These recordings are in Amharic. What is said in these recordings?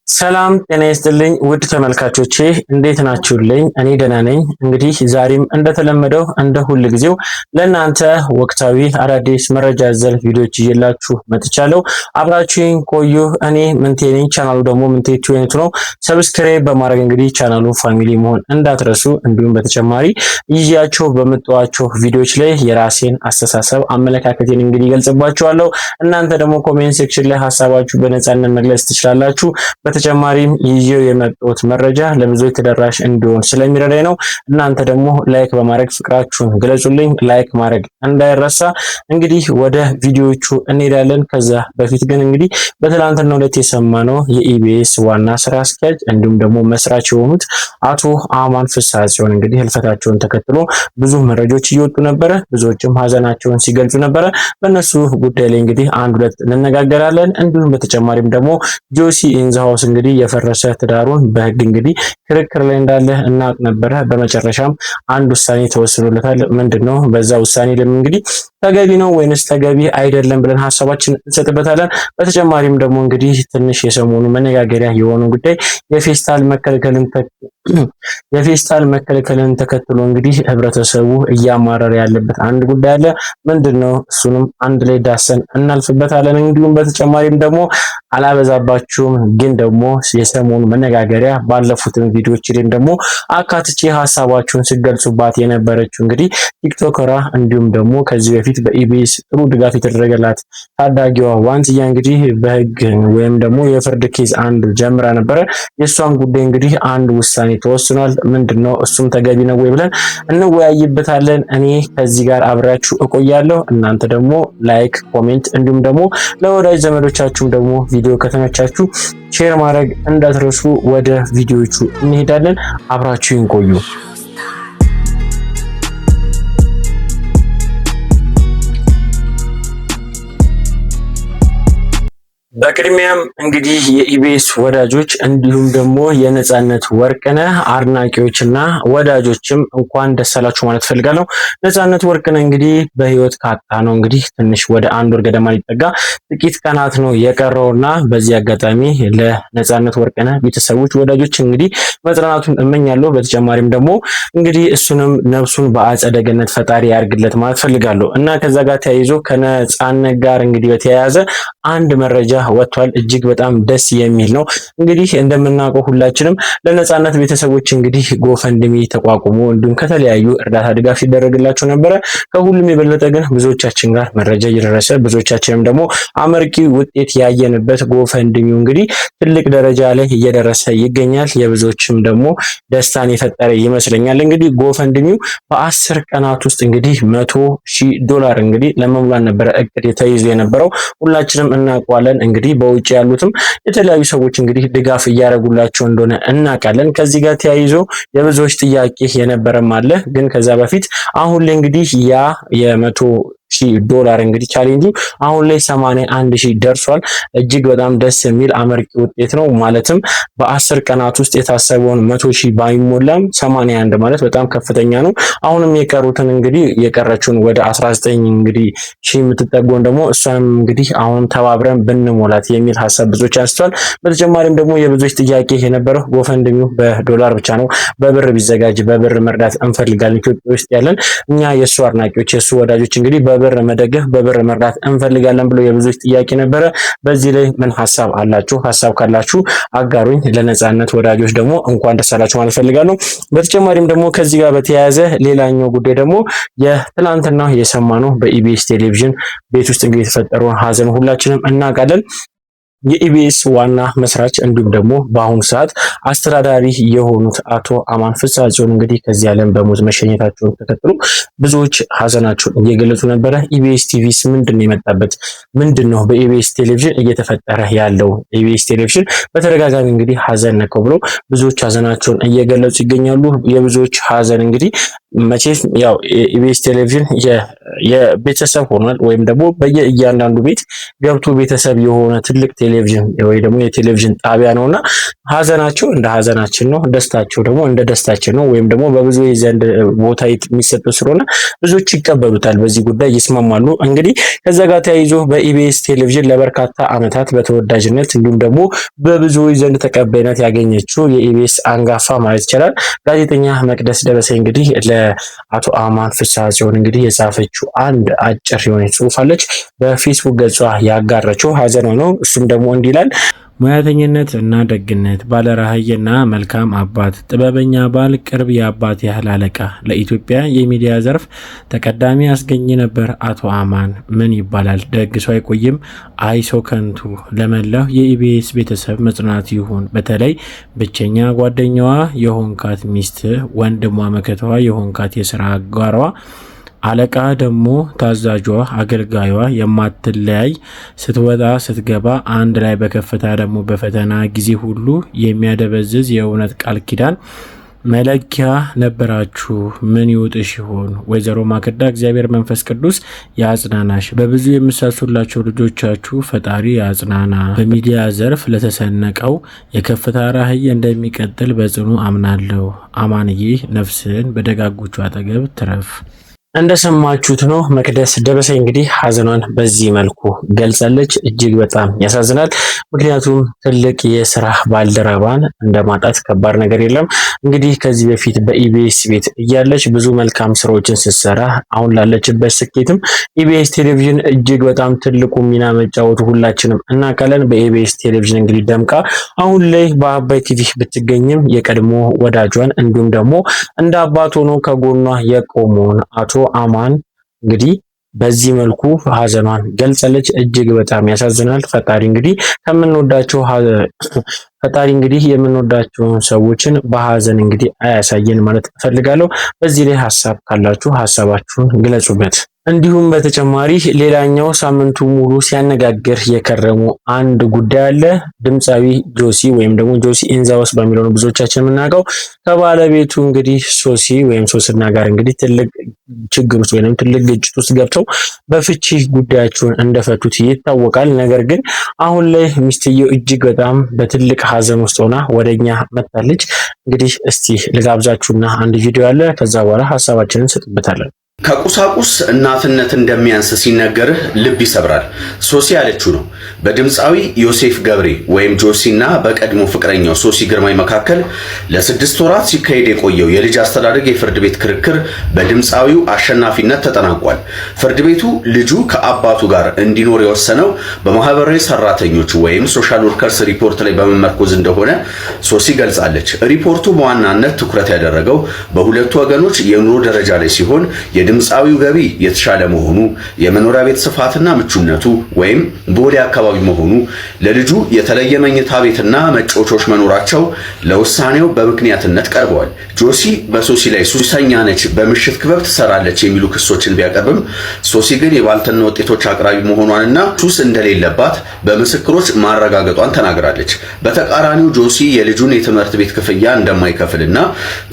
ሰላም ጤና ይስጥልኝ ውድ ተመልካቾቼ እንዴት ናችሁልኝ? እኔ ደህና ነኝ። እንግዲህ ዛሬም እንደተለመደው እንደ ሁል ጊዜው ለእናንተ ወቅታዊ አዳዲስ መረጃ ዘል ቪዲዮዎች ይዤላችሁ መጥቻለሁ። አብራችሁኝ ቆዩ። እኔ ምንቴ ነኝ። ቻናሉ ደግሞ ምንቴ ቲዩኒት ነው። ሰብስክራይብ በማድረግ እንግዲህ ቻናሉ ፋሚሊ መሆን እንዳትረሱ። እንዲሁም በተጨማሪ ይዤያቸው በመጣኋቸው ቪዲዮዎች ላይ የራሴን አስተሳሰብ አመለካከቴን እንግዲህ ገልጽባችኋለሁ። እናንተ ደግሞ ኮሜንት ሴክሽን ላይ ሀሳባችሁ በነጻነት መግለጽ ትችላላችሁ። በተጨማሪም ይዤው የመጣሁት መረጃ ለብዙዎች ተደራሽ እንዲሆን ስለሚረዳኝ ነው። እናንተ ደግሞ ላይክ በማድረግ ፍቅራችሁን ግለጹልኝ። ላይክ ማድረግ እንዳይረሳ። እንግዲህ ወደ ቪዲዮዎቹ እንሄዳለን። ከዛ በፊት ግን እንግዲህ በትናንትናው ዕለት የሰማነው የኢቢኤስ ዋና ስራ አስኪያጅ እንዲሁም ደግሞ መስራች የሆኑት አቶ አማን ፍስሐ ጽዮን እንግዲህ ህልፈታቸውን ተከትሎ ብዙ መረጃዎች እየወጡ ነበረ። ብዙዎችም ሀዘናቸውን ሲገልጹ ነበረ። በእነሱ ጉዳይ ላይ እንግዲህ አንድ ሁለት እንነጋገራለን። እንዲሁም በተጨማሪም ደግሞ ጆሲ ኢን ዘ ሃውስ እንግዲህ የፈረሰ ትዳሩን በህግ እንግዲህ ክርክር ላይ እንዳለ እናውቅ ነበረ። በመጨረሻም አንድ ውሳኔ ተወስኖለታል። ምንድነው? በዛ ውሳኔ ላይ እንግዲህ ተገቢ ነው ወይንስ ተገቢ አይደለም ብለን ሀሳባችን እንሰጥበታለን። በተጨማሪም ደግሞ እንግዲህ ትንሽ የሰሞኑ መነጋገሪያ የሆኑ ጉዳይ የፌስታል መከልከልን ተከትሎ እንግዲህ ህብረተሰቡ እያማረረ ያለበት አንድ ጉዳይ አለ። ምንድነው? እሱንም አንድ ላይ ዳሰን እናልፍበታለን። እንዲሁም በተጨማሪም ደግሞ አላበዛባችሁም፣ ግን ደግሞ የሰሞኑ መነጋገሪያ ባለፉትም ቪዲዮዎች ላይ ደግሞ አካትቼ ሀሳባችሁን ሲገልጹባት የነበረችው እንግዲህ ቲክቶከሯ እንዲሁም ደግሞ ከዚህ በፊት በኢቢኤስ ጥሩ ድጋፍ የተደረገላት ታዳጊዋ ዋንትያ እንግዲህ በህግ ወይም ደግሞ የፍርድ ኬዝ አንድ ጀምራ ነበረ። የእሷን ጉዳይ እንግዲህ አንድ ውሳኔ ተወስኗል። ምንድነው? እሱም ተገቢ ነው ወይ ብለን እንወያይበታለን። እኔ ከዚህ ጋር አብራችሁ እቆያለሁ። እናንተ ደግሞ ላይክ፣ ኮሜንት እንዲሁም ደግሞ ለወዳጅ ዘመዶቻችሁም ደግሞ ቪዲዮ ከተመቻችሁ ሼር ማድረግ እንዳትረሱ። ወደ ቪዲዮዎቹ እንሄዳለን። አብራችሁን ቆዩ። በቅድሚያም እንግዲህ የኢቢኤስ ወዳጆች እንዲሁም ደግሞ የነጻነት ወርቅነህ አድናቂዎችና ወዳጆችም እንኳን ደስ አላችሁ ማለት ፈልጋለሁ። ነጻነት ወርቅነህ እንግዲህ በህይወት ካጣ ነው እንግዲህ ትንሽ ወደ አንድ ወር ገደማ ሊጠጋ ጥቂት ቀናት ነው የቀረውና በዚህ አጋጣሚ ለነጻነት ወርቅነህ ቤተሰቦች፣ ወዳጆች እንግዲህ መጽናናቱን እመኛለሁ። በተጨማሪም ደግሞ እንግዲህ እሱንም ነፍሱን በአጸደ ገነት ፈጣሪ ያርግለት ማለት ፈልጋለሁ እና ከዛ ጋር ተያይዞ ከነጻነት ጋር እንግዲህ በተያያዘ አንድ መረጃ ወጥቷል። እጅግ በጣም ደስ የሚል ነው። እንግዲህ እንደምናውቀው ሁላችንም ለነጻነት ቤተሰቦች እንግዲህ ጎፈንድሚ ተቋቁሞ እንዲሁም ከተለያዩ እርዳታ ድጋፍ ሲደረግላቸው ነበረ። ከሁሉም የበለጠ ግን ብዙዎቻችን ጋር መረጃ እየደረሰ ብዙዎቻችንም ደግሞ አመርቂ ውጤት ያየንበት ጎፈንድሚው እንግዲህ ትልቅ ደረጃ ላይ እየደረሰ ይገኛል። የብዙዎችም ደግሞ ደስታን የፈጠረ ይመስለኛል። እንግዲህ ጎፈንድሚው በ10 ቀናት ውስጥ እንግዲህ $100,000 እንግዲህ ለመሙላት ነበረ እቅድ ተይዞ የነበረው። ሁላችንም እናውቀዋለን። እንግዲህ በውጭ ያሉትም የተለያዩ ሰዎች እንግዲህ ድጋፍ እያደረጉላቸው እንደሆነ እናውቃለን። ከዚህ ጋር ተያይዞ የብዙዎች ጥያቄ የነበረም አለ። ግን ከዛ በፊት አሁን ላይ እንግዲህ ያ $100,000 እንግዲህ ቻሌንጁ አሁን ላይ 81,000 ደርሷል። እጅግ በጣም ደስ የሚል አመርቂ ውጤት ነው። ማለትም በ10 ቀናት ውስጥ የታሰበውን 100,000 ባይሞላም 81 ማለት በጣም ከፍተኛ ነው። አሁንም የቀሩትን እንግዲህ የቀረችውን ወደ 19 እንግዲህ ሺህ የምትጠጉን ደግሞ እሷንም እንግዲህ አሁን ተባብረን ብንሞላት የሚል ሀሳብ ብዙዎች አንስተዋል። በተጨማሪም ደግሞ የብዙዎች ጥያቄ የነበረው ጎፈንድሚው በዶላር ብቻ ነው፣ በብር ቢዘጋጅ በብር መርዳት እንፈልጋለን። ኢትዮጵያ ውስጥ ያለን እኛ የእሱ አድናቂዎች የእሱ ወዳጆች እንግዲህ በብር መደገፍ በብር መርዳት እንፈልጋለን ብሎ የብዙዎች ጥያቄ ነበረ። በዚህ ላይ ምን ሀሳብ አላችሁ? ሀሳብ ካላችሁ አጋሩኝ። ለነጻነት ወዳጆች ደግሞ እንኳን ደስ አላችሁ ማለት ፈልጋለሁ። በተጨማሪም ደግሞ ከዚህ ጋር በተያያዘ ሌላኛው ጉዳይ ደግሞ የትላንትናው የሰማነው በኢቢኤስ ቴሌቪዥን ቤት ውስጥ እንግዲህ የተፈጠረውን ሀዘን ሁላችንም እናውቃለን። የኢቢኤስ ዋና መስራች እንዲሁም ደግሞ በአሁኑ ሰዓት አስተዳዳሪ የሆኑት አቶ አማን ፍስሐ ጽዮን እንግዲህ ከዚህ ዓለም በሞት መሸኘታቸውን ተከትሎ ብዙዎች ሀዘናቸውን እየገለጹ ነበረ። ኢቢኤስ ቲቪስ ምንድን ነው የመጣበት? ምንድን ነው በኢቢኤስ ቴሌቪዥን እየተፈጠረ ያለው? ኢቢኤስ ቴሌቪዥን በተደጋጋሚ እንግዲህ ሀዘን ነከው ብሎ ብዙዎች ሀዘናቸውን እየገለጹ ይገኛሉ። የብዙዎች ሀዘን እንግዲህ መቼስ ያው ኢቢኤስ ቴሌቪዥን የቤተሰብ ሆኗል፣ ወይም ደግሞ በየእያንዳንዱ ቤት ገብቶ ቤተሰብ የሆነ ትልቅ ቴሌቪዥን ወይ ደግሞ የቴሌቪዥን ጣቢያ ነውና ሀዘናቸው እንደ ሀዘናችን ነው፣ ደስታቸው ደግሞ እንደ ደስታችን ነው። ወይም ደግሞ በብዙ ዘንድ ቦታ የሚሰጠው ስለሆነ ብዙዎች ይቀበሉታል፣ በዚህ ጉዳይ ይስማማሉ። እንግዲህ ከዛ ጋር ተያይዞ በኢቢኤስ ቴሌቪዥን ለበርካታ ዓመታት በተወዳጅነት እንዲሁም ደግሞ በብዙዎች ዘንድ ተቀባይነት ያገኘችው የኢቢኤስ አንጋፋ ማለት ይቻላል ጋዜጠኛ መቅደስ ደበሳይ እንግዲህ ለአቶ አማን ፍስሐ ጽዮን እንግዲህ የጻፈችው አንድ አጭር የሆነች ጽሑፍ አለች። በፌስቡክ ገጿ ያጋራችው ሀዘኗ ነው። እሱም ደግሞ እንዲህ ይላል። ሙያተኝነት እና ደግነት፣ ባለራዕይና መልካም አባት፣ ጥበበኛ ባል፣ ቅርብ የአባት ያህል አለቃ፣ ለኢትዮጵያ የሚዲያ ዘርፍ ተቀዳሚ አስገኝ ነበር። አቶ አማን ምን ይባላል ደግ ሰው አይቆይም። አይሶ ከንቱ። ለመላው የኢቢኤስ ቤተሰብ መጽናት ይሁን። በተለይ ብቸኛ ጓደኛዋ የሆንካት ሚስት፣ ወንድሟ መከታዋ የሆንካት የስራ አጋሯ፣ አለቃ ደግሞ ታዛዧ፣ አገልጋዩዋ፣ የማትለያይ ስትወጣ ስትገባ አንድ ላይ በከፍታ ደግሞ በፈተና ጊዜ ሁሉ የሚያደበዝዝ የእውነት ቃል ኪዳን መለኪያ ነበራችሁ። ምን ይውጥሽ ይሆን? ወይዘሮ ማክዳ እግዚአብሔር መንፈስ ቅዱስ ያጽናናሽ። በብዙ የምሳሱላቸው ልጆቻችሁ ፈጣሪ ያጽናና። በሚዲያ ዘርፍ ለተሰነቀው የከፍታ ራዕይ እንደሚቀጥል በጽኑ አምናለሁ። አማንዬ ነፍስን በደጋጎቹ አጠገብ ትረፍ። እንደሰማችሁት ነው። መቅደስ ደበሳይ እንግዲህ ሀዘኗን በዚህ መልኩ ገልጻለች። እጅግ በጣም ያሳዝናል። ምክንያቱም ትልቅ የስራ ባልደረባን እንደማጣት ከባድ ነገር የለም። እንግዲህ ከዚህ በፊት በኢቢኤስ ቤት እያለች ብዙ መልካም ስራዎችን ስትሰራ አሁን ላለችበት ስኬትም ኢቢኤስ ቴሌቪዥን እጅግ በጣም ትልቁ ሚና መጫወቱ ሁላችንም እናውቃለን። በኢቢኤስ ቴሌቪዥን እንግዲህ ደምቃ አሁን ላይ በአባይ ቲቪ ብትገኝም የቀድሞ ወዳጇን እንዲሁም ደግሞ እንደ አባት ሆኖ ከጎኗ የቆመውን አቶ አማን እንግዲህ በዚህ መልኩ ሀዘኗን ገልጸለች። እጅግ በጣም ያሳዝናል። ፈጣሪ እንግዲህ የምንወዳቸውን ሰዎችን በሀዘን እንግዲህ አያሳየን ማለት እፈልጋለሁ። በዚህ ላይ ሀሳብ ካላችሁ ሀሳባችሁን ግለጹበት። እንዲሁም በተጨማሪ ሌላኛው ሳምንቱ ሙሉ ሲያነጋግር የከረሙ አንድ ጉዳይ አለ። ድምፃዊ ጆሲ ወይም ደግሞ ጆሲ ኢንዛውስ በሚለው ነው ብዙዎቻችን የምናውቀው። ከባለቤቱ እንግዲህ ሶሲ ወይም ሶስና ጋር እንግዲህ ትልቅ ችግር ውስጥ ወይም ትልቅ ግጭት ውስጥ ገብተው በፍቺ ጉዳያቸውን እንደፈቱት ይታወቃል። ነገር ግን አሁን ላይ ሚስትየው እጅግ በጣም በትልቅ ሀዘን ውስጥ ሆና ወደኛ መጥታለች። እንግዲህ እስቲ ልጋብዛችሁና አንድ ቪዲዮ አለ። ከዛ በኋላ ሀሳባችንን እንሰጥበታለን። ከቁሳቁስ እናትነት እንደሚያንስ ሲነገርህ ልብ ይሰብራል። ሶሲ ያለችው ነው። በድምፃዊ ዮሴፍ ገብሬ ወይም ጆሲና በቀድሞ ፍቅረኛው ሶሲ ግርማይ መካከል ለ6 ወራት ሲካሄድ የቆየው የልጅ አስተዳደግ የፍርድ ቤት ክርክር በድምፃዊው አሸናፊነት ተጠናቋል። ፍርድ ቤቱ ልጁ ከአባቱ ጋር እንዲኖር የወሰነው በማህበራዊ ሰራተኞች ወይም ሶሻል ወርከርስ ሪፖርት ላይ በመመርኮዝ እንደሆነ ሶሲ ገልጻለች። ሪፖርቱ በዋናነት ትኩረት ያደረገው በሁለቱ ወገኖች የኑሮ ደረጃ ላይ ሲሆን የድምፃዊው ገቢ የተሻለ መሆኑ፣ የመኖሪያ ቤት ስፋትና ምቹነቱ ወይም ቦሌ አካባቢ መሆኑ፣ ለልጁ የተለየ መኝታ ቤትና መጫወቻዎች መኖራቸው ለውሳኔው በምክንያትነት ቀርበዋል። ጆሲ በሶሲ ላይ ሱሰኛ ነች፣ በምሽት ክበብ ትሰራለች የሚሉ ክሶችን ቢያቀርብም ሶሲ ግን የባልትና ውጤቶች አቅራቢ መሆኗንና ሱስ እንደሌለባት በምስክሮች ማረጋገጧን ተናግራለች። በተቃራኒው ጆሲ የልጁን የትምህርት ቤት ክፍያ እንደማይከፍልና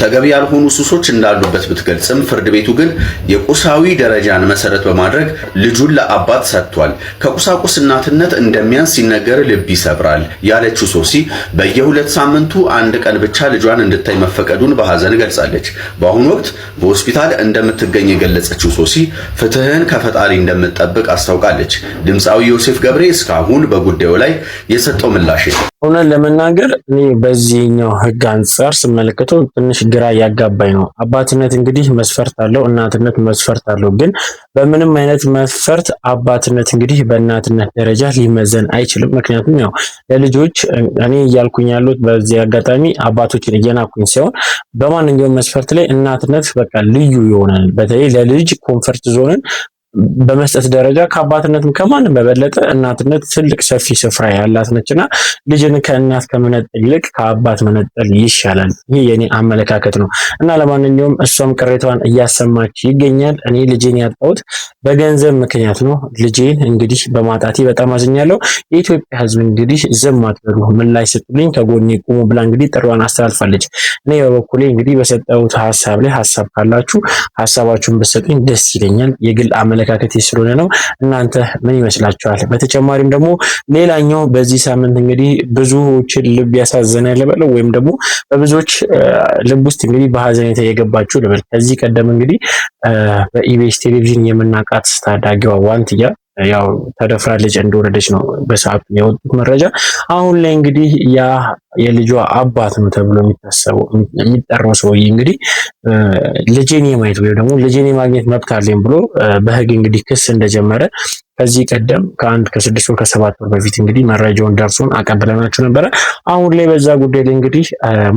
ተገቢ ያልሆኑ ሱሶች እንዳሉበት ብትገልጽም ፍርድ ቤቱ ግን የቁሳዊ ደረጃን መሰረት በማድረግ ልጁን ለአባት ሰጥቷል። ከቁሳቁስ እናትነት እንደሚያንስ ሲነገር ልብ ይሰብራል ያለችው ሶሲ በየ2 ሳምንቱ አንድ ቀን ብቻ ልጇን እንድታይ መፈቀዱን በሐዘን ገልጻለች። በአሁኑ ወቅት በሆስፒታል እንደምትገኝ የገለጸችው ሶሲ ፍትህን ከፈጣሪ እንደምትጠብቅ አስታውቃለች። ድምፃዊ ዮሴፍ ገብሬ እስካሁን በጉዳዩ ላይ የሰጠው ምላሽ እውነት ለመናገር እኔ በዚህኛው ህግ አንጻር ስመለከተው ትንሽ ግራ ያጋባኝ ነው። አባትነት እንግዲህ መስፈርት አለው፣ እናትነት መስፈርት አለው። ግን በምንም አይነት መስፈርት አባትነት እንግዲህ በእናትነት ደረጃ ሊመዘን አይችልም። ምክንያቱም ያው ለልጆች እኔ እያልኩኝ ያሉት በዚህ አጋጣሚ አባቶችን እየናኩኝ ሳይሆን በማንኛውም መስፈርት ላይ እናትነት በቃ ልዩ ይሆናል። በተለይ ለልጅ ኮንፈርት ዞንን በመስጠት ደረጃ ከአባትነትም ከማንም በበለጠ እናትነት ትልቅ ሰፊ ስፍራ ያላት ነችና ልጅን ከእናት ከመነጠል ይልቅ ከአባት መነጠል ይሻላል። ይህ የኔ አመለካከት ነው እና ለማንኛውም እሷም ቅሬታዋን እያሰማች ይገኛል። እኔ ልጄን ያጣሁት በገንዘብ ምክንያት ነው። ልጄን እንግዲህ በማጣቴ በጣም አዝኛለሁ። የኢትዮጵያ ሕዝብ እንግዲህ ዝም አትበሉ፣ ምላሽ ስጡልኝ፣ ከጎኔ ቁሙ ብላ እንግዲህ ጥሪዋን አስተላልፋለች። እኔ በበኩሌ እንግዲህ በሰጠሁት ሀሳብ ላይ ሀሳብ ካላችሁ ሀሳባችሁን ብትሰጡኝ ደስ ይለኛል። የግል አመለካከት ስለሆነ ነው። እናንተ ምን ይመስላችኋል? በተጨማሪም ደግሞ ሌላኛው በዚህ ሳምንት እንግዲህ ብዙዎችን ልብ ያሳዘነ ልበለው ወይም ደግሞ በብዙዎች ልብ ውስጥ እንግዲህ በሀዘኔታ የገባችሁ ልበል። ከዚህ ቀደም እንግዲህ በኢቢኤስ ቴሌቪዥን የምናውቃት ታዳጊዋ ዋንትያ ያው ተደፍራለች እንደወረደች ነው በሰዓቱ የወጡት መረጃ። አሁን ላይ እንግዲህ ያ የልጇ አባት ነው ተብሎ የሚጠራው ሰውዬ እንግዲህ ልጄን የማየት ወይም ደግሞ ልጄን የማግኘት መብት አለኝ ብሎ በህግ እንግዲህ ክስ እንደጀመረ ከዚህ ቀደም ከ6 ወር ከ7 ወር በፊት እንግዲህ መረጃውን ደርሶን አቀብለናችሁ ነበረ። አሁን ላይ በዛ ጉዳይ ላይ እንግዲህ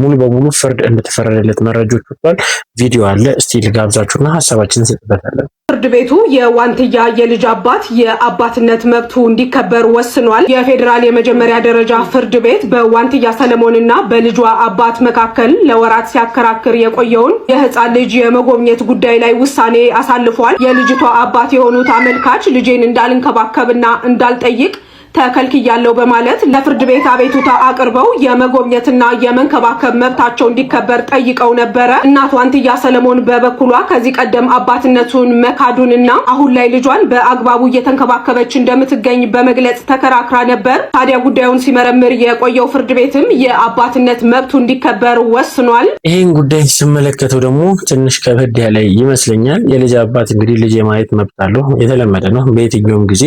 ሙሉ በሙሉ ፍርድ እንደተፈረደለት መረጃዎች ወጥቷል። ቪዲዮ አለ። እስቲ ልጋብዛችሁና ሀሳባችንን እንሰጥበታለን። ፍርድ ቤቱ የዋንትያ የልጅ አባት የአባትነት መብቱ እንዲከበር ወስኗል። የፌዴራል የመጀመሪያ ደረጃ ፍርድ ቤት በዋንትያ ሰለሞንና በልጇ አባት መካከል ለወራት ሲያከራክር የቆየውን የህፃን ልጅ የመጎብኘት ጉዳይ ላይ ውሳኔ አሳልፏል። የልጅቷ አባት የሆኑት አመልካች ልጄን እንዳልንከባከብና እንዳልጠይቅ ተከልክያለሁ በማለት ለፍርድ ቤት አቤቱታ አቅርበው የመጎብኘትና የመንከባከብ መብታቸው እንዲከበር ጠይቀው ነበረ። እናት ዋንትያ ሰለሞን በበኩሏ ከዚህ ቀደም አባትነቱን መካዱንና አሁን ላይ ልጇን በአግባቡ እየተንከባከበች እንደምትገኝ በመግለጽ ተከራክራ ነበር። ታዲያ ጉዳዩን ሲመረምር የቆየው ፍርድ ቤትም የአባትነት መብቱ እንዲከበር ወስኗል። ይህን ጉዳይ ስመለከተው ደግሞ ትንሽ ከበድ ያለ ይመስለኛል። የልጅ አባት እንግዲህ ልጅ የማየት መብት አለው፣ የተለመደ ነው። በየትኛውም ጊዜ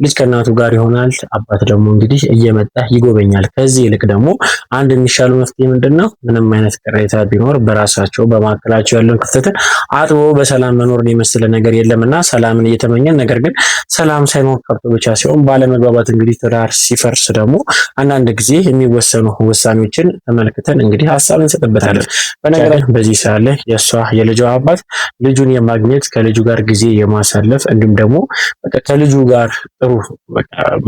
ልጅ ከእናቱ ጋር ይሆናል። አባት ደግሞ እንግዲህ እየመጣ ይጎበኛል። ከዚህ ይልቅ ደግሞ አንድ የሚሻለው መፍትሄ ምንድነው? ምንም አይነት ቅሬታ ቢኖር በራሳቸው በማከላቸው ያለውን ክፍተት አጥቦ በሰላም መኖርን የመሰለ ነገር የለምና ሰላምን እየተመኘን ነገር ግን ሰላም ሳይኖር ቀርቶ ብቻ ሲሆን ባለመግባባት እንግዲህ ትዳር ሲፈርስ ደግሞ አንዳንድ ጊዜ የሚወሰኑ ውሳኔዎችን ተመልክተን እንግዲህ ሀሳብ እንሰጥበታለን። በነገራችን በዚህ ሰዓት ላይ የልጇ አባት ልጁን የማግኘት ከልጁ ጋር ጊዜ የማሳለፍ እንዲሁም ደግሞ ከልጁ ጋር ጥሩ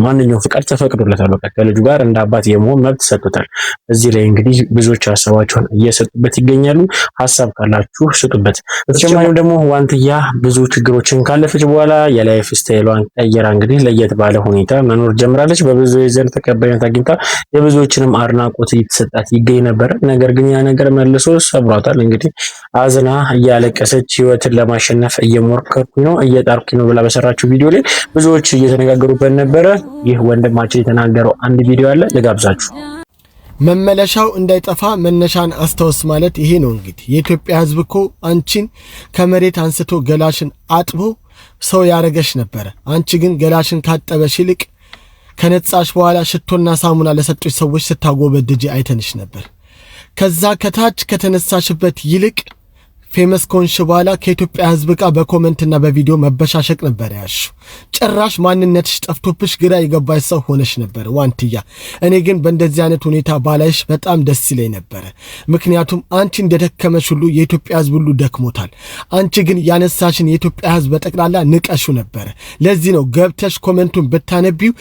ማንኛውም ፍቃድ ተፈቅዶለታል። ከልጁ ጋር እንደ አባት የመሆን መብት ሰጥቶታል። እዚህ ላይ እንግዲህ ብዙዎች ሀሳባቸውን እየሰጡበት ይገኛሉ። ሀሳብ ካላችሁ ስጡበት። በተጨማሪም ደግሞ ዋንትያ ብዙ ችግሮችን ካለፈች በኋላ የላይፍ ስታይሏን ቀይራ እንግዲህ ለየት ባለ ሁኔታ መኖር ጀምራለች። በብዙዎች ዘንድ ተቀባይነት አግኝታ የብዙዎችንም አድናቆት እየተሰጣት ይገኝ ነበር። ነገር ግን ያ ነገር መልሶ ሰብሯታል። እንግዲህ አዝና እያለቀሰች ህይወትን ለማሸነፍ እየሞከርኩኝ ነው እየጣርኩኝ ነው ብላ በሰራችው ቪዲዮ ላይ ብዙዎች እየተነጋገሩበት ነበረ። ይህ ወንድማችን የተናገረው አንድ ቪዲዮ አለ፣ ልጋብዛችሁ። መመለሻው እንዳይጠፋ መነሻን አስተውስ ማለት ይሄ ነው። እንግዲህ የኢትዮጵያ ሕዝብ እኮ አንቺን ከመሬት አንስቶ ገላሽን አጥቦ ሰው ያረገሽ ነበረ። አንቺ ግን ገላሽን ካጠበሽ ይልቅ ከነጻሽ በኋላ ሽቶና ሳሙና ለሰጡሽ ሰዎች ስታጎበድጂ አይተንሽ ነበር። ከዛ ከታች ከተነሳሽበት ይልቅ ፌመስ ኮንሽ በኋላ ከኢትዮጵያ ሕዝብ ጋር በኮሜንትና በቪዲዮ መበሻሸቅ ነበር ያልሽ። ጭራሽ ማንነትሽ ጠፍቶብሽ ግራ የገባሽ ሰው ሆነሽ ነበር ዋንትያ። እኔ ግን በእንደዚህ አይነት ሁኔታ ባላይሽ በጣም ደስ ይለኝ ነበር። ምክንያቱም አንቺ እንደደከመሽ ሁሉ የኢትዮጵያ ሕዝብ ሁሉ ደክሞታል። አንቺ ግን ያነሳሽን የኢትዮጵያ ሕዝብ በጠቅላላ ንቀሹ ነበር። ለዚህ ነው ገብተሽ ኮሜንቱን ብታነቢው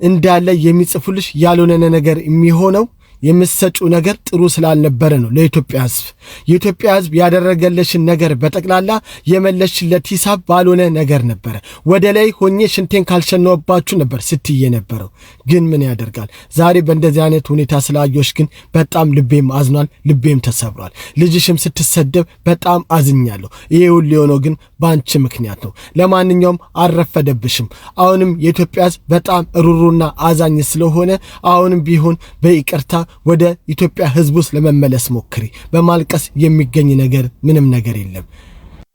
እንዳለ የሚጽፉልሽ ያልሆነ ነገር የሚሆነው የምትሰጩ ነገር ጥሩ ስላልነበረ ነው። ለኢትዮጵያ ሕዝብ የኢትዮጵያ ሕዝብ ያደረገልሽን ነገር በጠቅላላ የመለሽለት ሂሳብ ባልሆነ ነገር ነበረ። ወደ ላይ ሆኜ ሽንቴን ካልሸነውባችሁ ነበር ስትይ ነበረው። ግን ምን ያደርጋል ዛሬ በእንደዚህ አይነት ሁኔታ ስላየሽ ግን በጣም ልቤም አዝኗል፣ ልቤም ተሰብሯል። ልጅሽም ስትሰደብ በጣም አዝኛለሁ። ይሄ ሁሉ የሆነው ግን ባንቺ ምክንያት ነው። ለማንኛውም አረፈደብሽም። አሁንም የኢትዮጵያ ሕዝብ በጣም ሩሩና አዛኝ ስለሆነ አሁንም ቢሆን በይቅርታ ወደ ኢትዮጵያ ሕዝብ ውስጥ ለመመለስ ሞክሪ። በማልቀስ የሚገኝ ነገር ምንም ነገር የለም።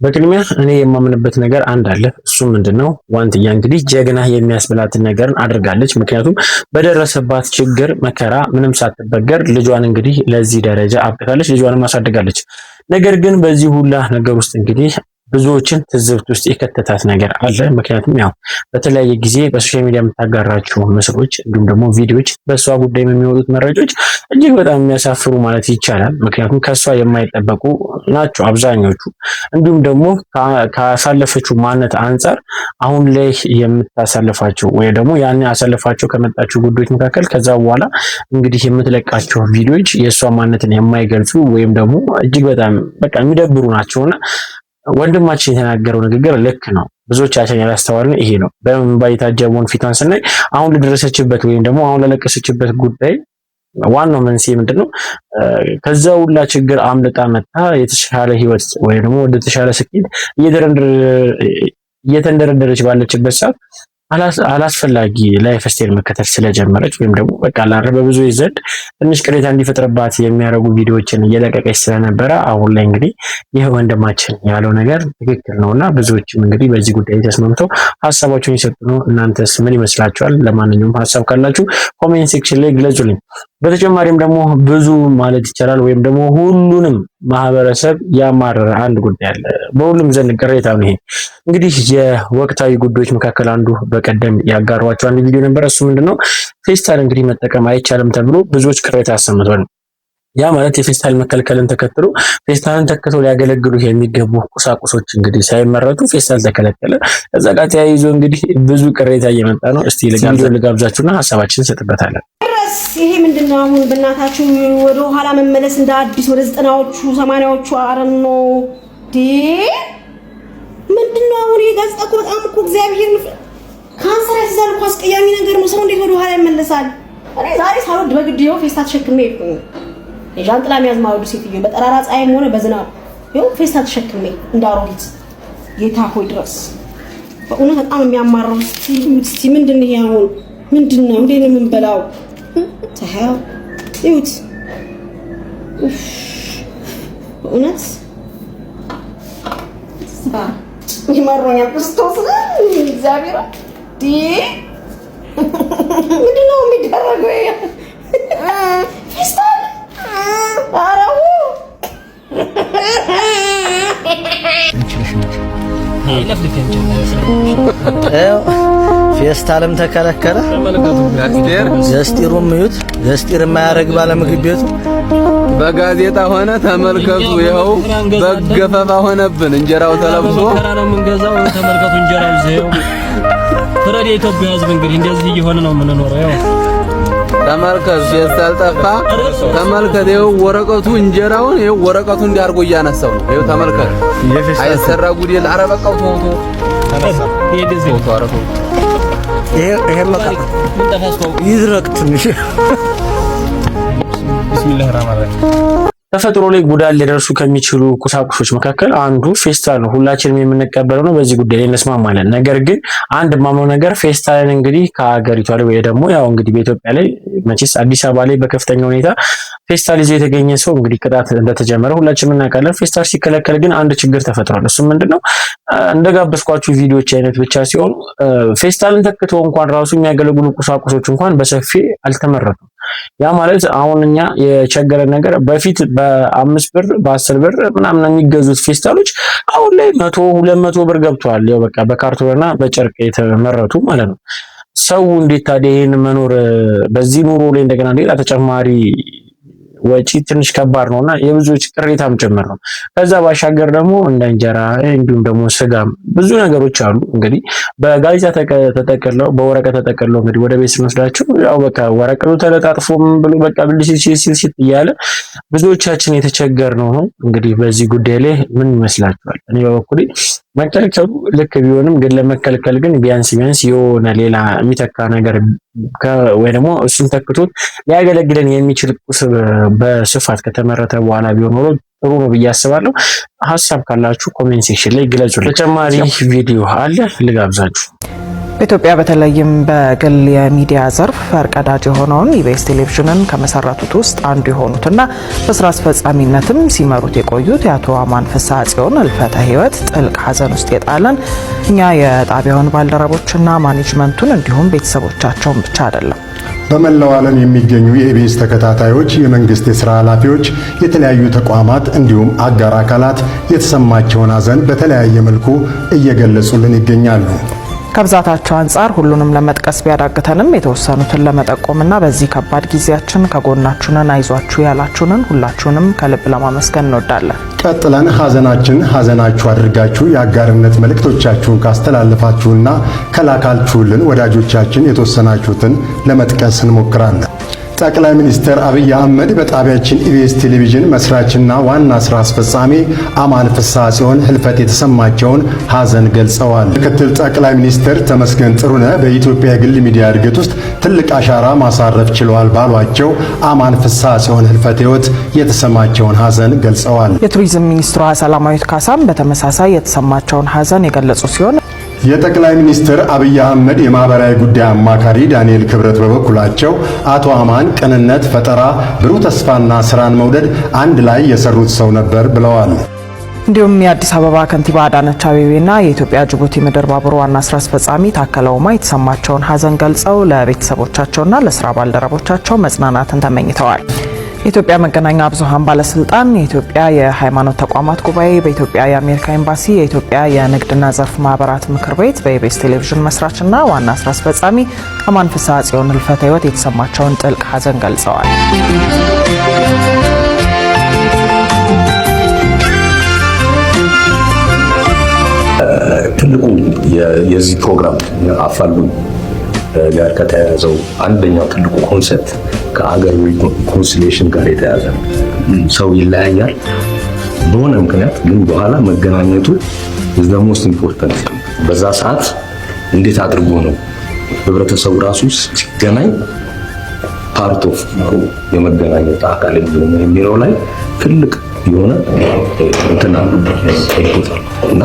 በቅድሚያ እኔ የማምንበት ነገር አንድ አለ። እሱ ምንድነው? ዋንትያ እንግዲህ ጀግና የሚያስብላትን ነገር አድርጋለች። ምክንያቱም በደረሰባት ችግር መከራ ምንም ሳትበገር ልጇን እንግዲህ ለዚህ ደረጃ አብቅታለች፣ ልጇንም አሳድጋለች። ነገር ግን በዚህ ሁላ ነገር ውስጥ እንግዲህ ብዙዎችን ትዝብት ውስጥ የከተታት ነገር አለ። ምክንያቱም ያው በተለያየ ጊዜ በሶሻል ሚዲያ የምታጋራቸው ምስሎች እንዲሁም ደግሞ ቪዲዮዎች በእሷ ጉዳይ የሚወጡት መረጃዎች እጅግ በጣም የሚያሳፍሩ ማለት ይቻላል። ምክንያቱም ከእሷ የማይጠበቁ ናቸው አብዛኞቹ። እንዲሁም ደግሞ ካሳለፈችው ማንነት አንጻር አሁን ላይ የምታሳልፋቸው ወይ ደግሞ ያን አሳልፋቸው ከመጣቸው ጉዳዮች መካከል ከዛ በኋላ እንግዲህ የምትለቃቸው ቪዲዮዎች የእሷ ማንነትን የማይገልጹ ወይም ደግሞ እጅግ በጣም በቃ የሚደብሩ ናቸውና ወንድማችን የተናገረው ንግግር ልክ ነው። ብዙዎቻችን ያላስተዋልን ይሄ ነው። በእንባ የታጀበውን ፊቷን ስናይ አሁን ለደረሰችበት ወይም ደግሞ አሁን ለለቀሰችበት ጉዳይ ዋናው መንስኤ ምንድነው? ከዛ ሁላ ችግር አምልጣ መጣ የተሻለ ህይወት ወይ ደግሞ ወደ ተሻለ ስኬት እየተንደረደረች ባለችበት ሰዓት አላስፈላጊ ላይፍ ስታይል መከተል ስለጀመረች ወይም ደግሞ በቃ ላረ በብዙ ዘንድ ትንሽ ቅሬታ እንዲፈጥርባት የሚያደርጉ ቪዲዮዎችን እየለቀቀች ስለነበረ አሁን ላይ እንግዲህ ይህ ወንድማችን ያለው ነገር ትክክል ነውና ብዙዎችም እንግዲህ በዚህ ጉዳይ ተስማምተው ሀሳባቸውን እየሰጡ ነው። እናንተስ ምን ይመስላችኋል? ለማንኛውም ሀሳብ ካላችሁ ኮሜንት ሴክሽን ላይ ግለጹልኝ። በተጨማሪም ደግሞ ብዙ ማለት ይቻላል ወይም ደግሞ ሁሉንም ማህበረሰብ ያማረረ አንድ ጉዳይ አለ። በሁሉም ዘንድ ቅሬታ ነው። ይሄ እንግዲህ የወቅታዊ ጉዳዮች መካከል አንዱ በቀደም ያጋሯቸው አንድ ቪዲዮ ነበር። እሱ ምንድነው ፌስታል እንግዲህ መጠቀም አይቻልም ተብሎ ብዙዎች ቅሬታ አሰምተዋል። ያ ማለት የፌስታል መከልከልን ተከትሎ ፌስታልን ተክተው ሊያገለግሉ የሚገቡ ቁሳቁሶች እንግዲህ ሳይመረቱ ፌስታል ተከለከለ። ከዛ ጋር ተያይዞ እንግዲህ ብዙ ቅሬታ እየመጣ ነው። እስቲ ልጋብዛችሁና ሀሳባችንን እንሰጥበታለን። ይሄ ምንድነው? አሁን በእናታችሁ ወደ ኋላ መመለስ እንደ አዲስ ወደ 90ዎቹ 80ዎቹ አረኖ ምንድነው? አሁን የጋዜጣ እኮ በጣም እኮ እግዚአብሔር ካንሰር ያስዛል እኮ አስቀያሚ ነገር ነው። ሰው እንዴት ወደ ኋላ ይመለሳል? እኔ ዛሬ ሳልወድ በግድ ይኸው ፌስታ ተሸክሜ የዣንጥላ የሚያዝ ማውዱ ሴትዮ በጠራራ ፀሐይም ሆነ በዝናብ ይኸው ፌስታ ተሸክሜ እንዳሮጊት ጌታ ሆይ ድረስ በእውነት በጣም የሚያማራው። እስቲ ምንድን ነው ያው ምንድነው? እንዴት ነው የምንበላው? ታው ይውት በእውነት ይማሮኛ ክርስቶስ እግዚአብሔር ምንድነው የሚደረገው? ፌስታል አራው ፌስታልም ተከለከለ። ገስጢሩም ይዩት። ገስጢር የማያረግ ባለምግብ ቤቱ በጋዜጣ ሆነ ተመልከቱ። ይኸው በገፈፋ ሆነብን። እንጀራው ተለብሶ ነው የምንገዛው። ተመልከቱ እንጀራው ይዘው ፍረድ። የኢትዮጵያ ሕዝብ እንግዲህ እንደዚህ እየሆነ ነው የምንኖረው። ያው ተመልከቱ። ፌስታል ጠፋ። ተመልከቱ። ይኸው ወረቀቱ እንጀራውን ይኸው ወረቀቱ እንዲያርጎ እያነሳው ነው። ይኸው ተመልከቱ። አይሰራ ጉዴል። ኧረ በቃው ተውቶ ይሄ መቃ ይዝረቅ ትንሽ ቢስሚላህ ራህማን ራሂም። ተፈጥሮ ላይ ጉዳት ሊደርሱ ከሚችሉ ቁሳቁሶች መካከል አንዱ ፌስታል ነው። ሁላችንም የምንቀበለው ነው። በዚህ ጉዳይ ላይ እንስማማለን። ነገር ግን አንድ ማምነው ነገር ፌስታልን እንግዲህ ከሀገሪቷ ላይ ወይ ደግሞ ያው እንግዲህ በኢትዮጵያ ላይ መቼስ አዲስ አበባ ላይ በከፍተኛ ሁኔታ ፌስታል ይዞ የተገኘ ሰው እንግዲህ ቅጣት እንደተጀመረ ሁላችንም እናውቃለን። ፌስታል ሲከለከል ግን አንድ ችግር ተፈጥሯል። እሱ ምንድነው? እንደጋበዝኳችሁ ቪዲዮዎች አይነት ብቻ ሲሆን ፌስታልን ተክቶ እንኳን ራሱ የሚያገለግሉ ቁሳቁሶች እንኳን በሰፊ አልተመረቱም። ያ ማለት አሁን እኛ የቸገረን ነገር በፊት በ5 ብር በ10 ብር ምናምን የሚገዙት ፌስታሎች አሁን ላይ 100 200 ብር ገብተዋል። ያው በቃ በካርቶንና በጨርቅ የተመረቱ ማለት ነው። ሰው እንዴት ታዲያ ይሄን መኖር በዚህ ኑሮ ላይ እንደገና ሌላ ተጨማሪ ወጪ ትንሽ ከባድ ነውና የብዙዎች ቅሬታም ጭምር ነው። ከዛ ባሻገር ደግሞ እንደ እንጀራ እንዲሁም ደግሞ ስጋም ብዙ ነገሮች አሉ እንግዲህ በጋዜጣ ተጠቅልለው በወረቀት ተጠቅልለው እንግዲህ ወደ ቤት ስንወስዳቸው ያው በቃ ወረቀቱ ተለጣጥፎ ብሎ በቃ ብልሽት እያለ ብዙዎቻችን የተቸገርነው ነው። እንግዲህ በዚህ ጉዳይ ላይ ምን ይመስላችኋል? እኔ በበኩሌ መከልከሉ ልክ ቢሆንም ግን ለመከልከል ግን ቢያንስ የሆነ ሌላ የሚተካ ነገር ወይ ደግሞ እሱን ተክቶት ሊያገለግለን የሚችል ቁስ በስፋት ከተመረተ በኋላ ቢሆን ኖሮ ጥሩ ነው ብዬ አስባለሁ። ሀሳብ ካላችሁ ኮሜንት ሴክሽን ላይ ግለጹልኝ። ተጨማሪ ቪዲዮ አለ ልጋብዛችሁ። በኢትዮጵያ በተለይም በግል የሚዲያ ዘርፍ ፈርቀዳጅ የሆነውን ኢቢኤስ ቴሌቪዥንን ከመሰረቱት ውስጥ አንዱ የሆኑትና በስራ አስፈጻሚነትም ሲመሩት የቆዩት የአቶ አማን ፍስሐ ጽዮን ህልፈተ ህይወት ጥልቅ ሐዘን ውስጥ የጣለን እኛ የጣቢያውን ባልደረቦችና ማኔጅመንቱን እንዲሁም ቤተሰቦቻቸውን ብቻ አይደለም። በመላው ዓለም የሚገኙ የኢቢኤስ ተከታታዮች፣ የመንግስት የሥራ ኃላፊዎች፣ የተለያዩ ተቋማት እንዲሁም አጋር አካላት የተሰማቸውን ሐዘን በተለያየ መልኩ እየገለጹልን ይገኛሉ። ከብዛታቸው አንጻር ሁሉንም ለመጥቀስ ቢያዳግተንም የተወሰኑትን ለመጠቆምና በዚህ ከባድ ጊዜያችን ከጎናችሁንን አይዟችሁ ያላችሁንን ሁላችሁንም ከልብ ለማመስገን እንወዳለን። ቀጥለን ሐዘናችሁ አድርጋችሁ የአጋርነት መልእክቶቻችሁን ካስተላለፋችሁና ከላካችሁልን ወዳጆቻችን የተወሰናችሁትን ለመጥቀስ እንሞክራለን። ጠቅላይ ሚኒስትር አብይ አህመድ በጣቢያችን ኢቢኤስ ቴሌቪዥን መስራችና ዋና ስራ አስፈጻሚ አማን ፍስሐ ጽዮን ህልፈት የተሰማቸውን ሐዘን ገልጸዋል። ምክትል ጠቅላይ ሚኒስትር ተመስገን ጥሩነህ በኢትዮጵያ የግል ሚዲያ እድገት ውስጥ ትልቅ አሻራ ማሳረፍ ችለዋል ባሏቸው አማን ፍስሐ ጽዮን ህልፈት ህይወት የተሰማቸውን ሐዘን ገልጸዋል። የቱሪዝም ሚኒስትሯ ሰላማዊት ካሳም በተመሳሳይ የተሰማቸውን ሐዘን የገለጹ ሲሆን የጠቅላይ ሚኒስትር አብይ አህመድ የማህበራዊ ጉዳይ አማካሪ ዳንኤል ክብረት በበኩላቸው አቶ አማን ቅንነት፣ ፈጠራ፣ ብሩህ ተስፋና ስራን መውደድ አንድ ላይ የሰሩት ሰው ነበር ብለዋል። እንዲሁም የአዲስ አበባ ከንቲባ አዳነች አቤቤና የኢትዮጵያ ጅቡቲ ምድር ባቡር ዋና ስራ አስፈጻሚ ታከለ ኡማ የተሰማቸውን ሀዘን ገልጸው ለቤተሰቦቻቸውና ለስራ ባልደረቦቻቸው መጽናናትን ተመኝተዋል። የኢትዮጵያ መገናኛ ብዙሃን ባለስልጣን፣ የኢትዮጵያ የሃይማኖት ተቋማት ጉባኤ፣ በኢትዮጵያ የአሜሪካ ኤምባሲ፣ የኢትዮጵያ የንግድና ዘርፍ ማህበራት ምክር ቤት፣ በኢቢኤስ ቴሌቪዥን መስራችና ዋና ስራ አስፈጻሚ አማን ፍስሐ ጽዮን ህልፈተ ህይወት የተሰማቸውን ጥልቅ ሀዘን ገልጸዋል። ትልቁ የዚህ ፕሮግራም አፋልጉኝ ጋር ከተያያዘው አንደኛው ትልቁ ኮንሰፕት ከአገር ሪኮንሲሊየሽን ጋር የተያያዘ ነው። ሰው ይለያያል በሆነ ምክንያት፣ ግን በኋላ መገናኘቱ is the most important። በዛ ሰዓት እንዴት አድርጎ ነው ህብረተሰቡ ራሱ ሲገናኝ ፓርት ኦፍ የመገናኘት አካል የሚለው ላይ ትልቅ የሆነ እንትና ይቆጣል እና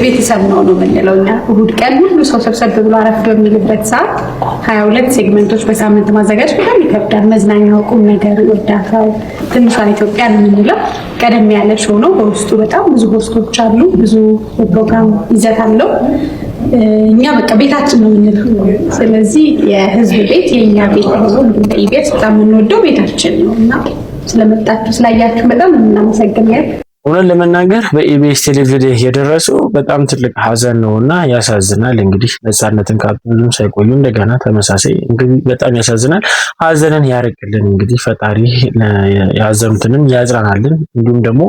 ቤተሰብ ነው የምንለው እኛ። እሁድ ቀን ሁሉ ሰው ሰብሰብ ብሎ አረፍ በሚልበት ሰዓት 22 ሴግመንቶች በሳምንት ማዘጋጀት በጣም ይከብዳል። መዝናኛው፣ ቁም ነገር፣ እርዳታው ትንሿን ኢትዮጵያ የምንለው ቀደም ያለ ሾው ነው። በውስጡ በጣም ብዙ ሆስቶች አሉ፣ ብዙ ፕሮግራም ይዘት አለው። እኛ በቃ ቤታችን ነው የምንለው። ስለዚህ የህዝብ ቤት የኛ ቤት ነው። ኢቢኤስ በጣም የምንወደው ቤታችን ነው እና ስለመጣችሁ ስላያችሁ በጣም እናመሰግናለን። እውነት ለመናገር በኢቢኤስ ቴሌቪዥን የደረሱ በጣም ትልቅ ሀዘን ነውና ያሳዝናል። እንግዲህ ነፃነትን ካጡም ሳይቆዩ እንደገና ተመሳሳይ እንግዲህ በጣም ያሳዝናል። ሀዘንን ያርቅልን እንግዲህ ፈጣሪ ያዘኑትንም ያጽናናልን፣ እንዲሁም ደግሞ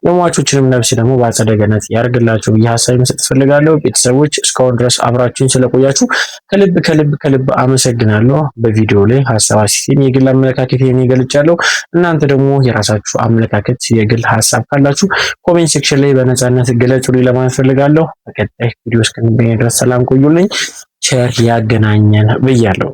የሟቾችንም ነፍስ ደግሞ በአጸደ ገነት ያርግላቸው ብዬ ሀሳብ መስጠት ፈልጋለሁ። ቤተሰቦች እስካሁን ድረስ አብራችሁን ስለቆያችሁ ከልብ አመሰግናለሁ። በቪዲዮ ላይ ሀሳብ አስተያየት የግል አመለካከቴን ገልጫለሁ። እናንተ ደግሞ የራሳችሁ አመለካከት የግል ሀሳብ ካላችሁ ኮሜንት ሴክሽን ላይ በነፃነት ገለጹልኝ ለማለት ፈልጋለሁ። በቀጣይ ቪዲዮ እስክንገናኝ ድረስ ሰላም ቆዩልኝ። ቸር ያገናኘን ብያለሁ።